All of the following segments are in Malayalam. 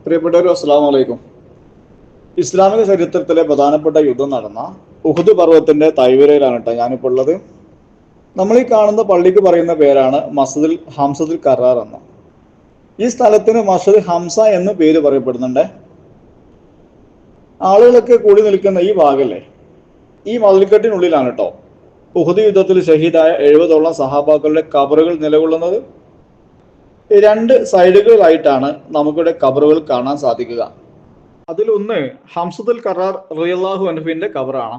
പ്രിയപ്പെട്ടവരും അസ്സലാമു അലൈക്കും. ഇസ്ലാമിക ചരിത്രത്തിലെ പ്രധാനപ്പെട്ട യുദ്ധം നടന്ന ഉഹുദ് പർവ്വതത്തിന്റെ താഴ്വരയിലാണ് കേട്ടോ ഞാനിപ്പോൾ ഉള്ളത്. നമ്മൾ ഈ കാണുന്ന പള്ളിക്ക് പറയുന്ന പേരാണ് മസ്ജിദുൽ ഹംസത്തുൽ കറാർ എന്ന്. ഈ സ്ഥലത്തിന് മസ്ജിദ് ഹംസ എന്ന് പേര് പറയപ്പെടുന്നുണ്ട്. ആളുകളൊക്കെ കൂടി നിൽക്കുന്ന ഈ ഭാഗല്ലേ, ഈ മതിൽക്കെട്ടിനുള്ളിലാണ് കേട്ടോ ഉഹുദ് യുദ്ധത്തിൽ ഷഹീദായ 70ഓളം സഹാബാക്കളുടെ ഖബറുകൾ നിലകൊള്ളുന്നത്. രണ്ട് സൈഡുകളിലായിട്ടാണ് നമുക്കിവിടെ ഖബറുകൾ കാണാൻ സാധിക്കുക. അതിലൊന്ന് ഹംസത്തുൽ കറാർ റളിയല്ലാഹു അൻഹുവിന്റെ ഖബറാണ്.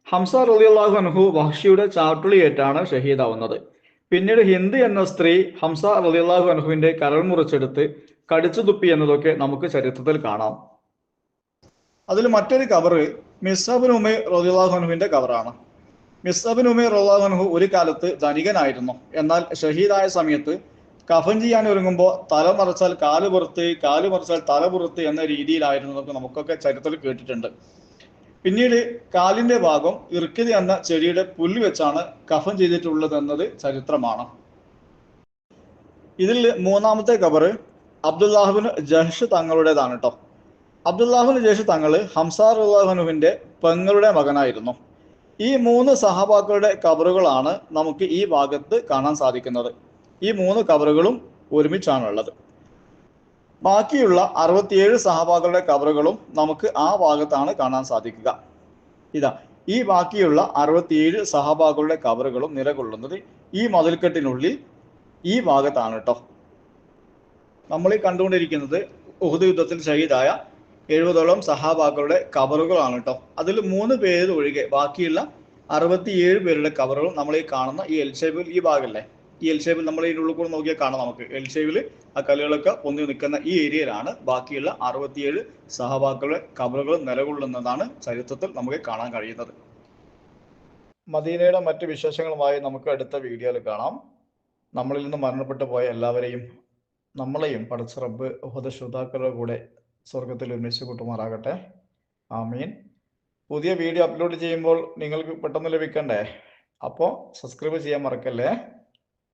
ഹംസ റളിയല്ലാഹു അൻഹു വഹ്ഷിയുടെ ചാട്ടുളിയേറ്റാണ് ഷഹീദാവുന്നത്. പിന്നീട് ഹിന്ദ് എന്ന സ്ത്രീ ഹംസ റളിയല്ലാഹു അൻഹുവിന്റെ കരൾ മുറിച്ചെടുത്ത് കടിച്ചു തുപ്പി എന്നതൊക്കെ നമുക്ക് ചരിത്രത്തിൽ കാണാം. അതിൽ മറ്റൊരു ഖബറ് മിസ്അബ് ബിൻ ഉമൈർ റളിയല്ലാഹു അൻഹുവിന്റെ ഖബറാണ്. മിസ്അബ് ബിൻ ഉമൈർ റളിയല്ലാഹു അൻഹു ഒരു കാലത്ത് ധനികനായിരുന്നു. എന്നാൽ ഷഹീദായ സമയത്ത് കഫൻ ചെയ്യാൻ ഒരുങ്ങുമ്പോൾ തല മറച്ചാൽ കാല് പുറത്ത്, കാല് മറച്ചാൽ തല പുറത്ത് എന്ന രീതിയിലായിരുന്നു നമുക്കൊക്കെ ചരിത്രത്തിൽ കേട്ടിട്ടുണ്ട്. പിന്നീട് കാലിന്റെ ഭാഗം ഇർക്കിദ് എന്ന ചെടിയുടെ പുല്ല് വെച്ചാണ് കഫൻ ചെയ്തിട്ടുള്ളത് എന്നത് ചരിത്രമാണ്. ഇതിൽ മൂന്നാമത്തെ ഖബറ് അബ്ദുല്ലാഹിബ്നു ജഹ്ഷ് തങ്ങളുടേതാണ് കേട്ടോ. അബ്ദുല്ലാഹിബ്നു ജഹ്ഷ് തങ്ങള് ഹംസ റളിയല്ലാഹു അൻഹുവിന്റെ പെങ്ങളുടെ മകനായിരുന്നു. ഈ മൂന്ന് സഹാബാക്കളുടെ ഖബറുകളാണ് നമുക്ക് ഈ ഭാഗത്ത് കാണാൻ സാധിക്കുന്നത്. ഈ മൂന്ന് ഖബറുകളും ഒരുമിച്ചാണുള്ളത്. ബാക്കിയുള്ള 67 സഹാബാക്കളുടെ ഖബറുകളും നമുക്ക് ആ ഭാഗത്താണ് കാണാൻ സാധിക്കുക. ഇതാ ഈ ബാക്കിയുള്ള 67 സഹാബാക്കളുടെ ഖബറുകളും നിലകൊള്ളുന്നത് ഈ മതിൽക്കെട്ടിനുള്ളിൽ ഈ ഭാഗത്താണ് കേട്ടോ. നമ്മൾ ഈ കണ്ടുകൊണ്ടിരിക്കുന്നത് ഉഹുദ് യുദ്ധത്തിൽ ഷഹീദായ 70ഓളം സഹാബാക്കളുടെ ഖബറുകളാണ് കേട്ടോ. അതിൽ 3 പേര് ഒഴികെ ബാക്കിയുള്ള 67 പേരുടെ ഖബറുകളും നമ്മൾ ഈ കാണുന്ന ഈ എൽ ഷേപ്പിൽ ഈ ഭാഗമല്ലേ, ഈ എൽ ഷേപ്പിൽ നമ്മൾ ഇതിൻ്റെ ഉള്ളിൽ കൂടെ നോക്കിയാൽ കാണാം. നമുക്ക് എൽ ഷേപ്പിൽ ആ കല്ലുകളൊക്കെ പൊന്തി നിൽക്കുന്ന ഈ ഏരിയയിലാണ് ബാക്കിയുള്ള 67 സഹാബാക്കളുടെ ഖബറുകൾ നിലകൊള്ളുന്നതാണ് ചരിത്രത്തിൽ നമുക്ക് കാണാൻ കഴിയുന്നത്. മദീനയുടെ മറ്റ് വിശേഷങ്ങളുമായി നമുക്ക് അടുത്ത വീഡിയോയിൽ കാണാം. നമ്മളിൽ നിന്ന് മരണപ്പെട്ടു പോയ എല്ലാവരെയും നമ്മളെയും പടച്ച റബ്ബ് ഉഹുദ് ശുഹദാക്കളുടെ കൂടെ സ്വർഗത്തിൽ ഒരുമിച്ച് കൂട്ടുമാറാകട്ടെ. ആമീൻ. പുതിയ വീഡിയോ അപ്ലോഡ് ചെയ്യുമ്പോൾ നിങ്ങൾക്ക് പെട്ടെന്ന് ലഭിക്കണ്ടേ? അപ്പോൾ സബ്സ്ക്രൈബ് ചെയ്യാൻ മറക്കല്ലേ.